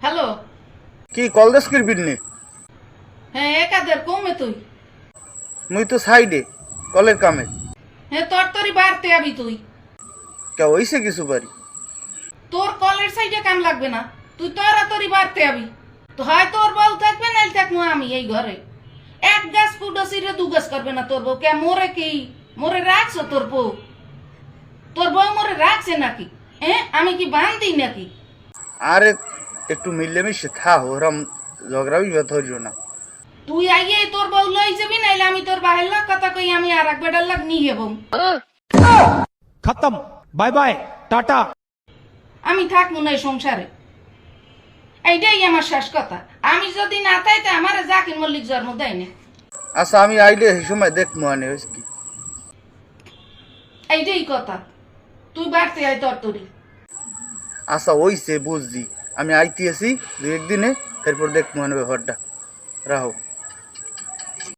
Hello. কি call দেশ করবি নে? হ্যাঁ একাদের কমে তুই। মুই তো সাইডে কলের কামে। হ্যাঁ তোর তোরই বাড়তে আবি তুই। কে হইছে কিছু পারি? তোর কলের সাইডে কাম লাগবে না, তুই তোরই বাড়তে আবি। তো হয় তোর বউ থাকবে নাইল থাকবো আমি এই ঘরে। এক গাছ ফুটো সিরে দু গাছ করবে না তোর বউ। কে মোরে কি মোরে রাখছো তোর বউ? তোর বউ মোরে রাখছে নাকি? হ্যাঁ আমি কি বান্ধি নাকি? আরে একটু মিলেমিশে থা, ওরম ঝগড়া বিবাদ হইল না। তুই আইয়ে তোর বউ লই যাবি, নাইলে আমি তোর বাহের লাগ কথা কই আমি আর এক বেটার লাগ নিয়ে যাবো। खत्म। Bye bye tata. আমি থাকবো না এই সংসারে, এইটাই আমার শেষ কথা। আমি যদি না তাইতে আমার জাকির মল্লিক জন্ম দেয় না। আচ্ছা আমি আইলে সেই সময় দেখবো আনে হয়েছে কি। এইটাই কথা, তুই বাড়তে আয় তোর তোরই। আচ্ছা হইছে বুঝছি, আমি আইতেছি দু একদিনে, এরপর দেখবো আনে ব্যাপারটা। রাহো।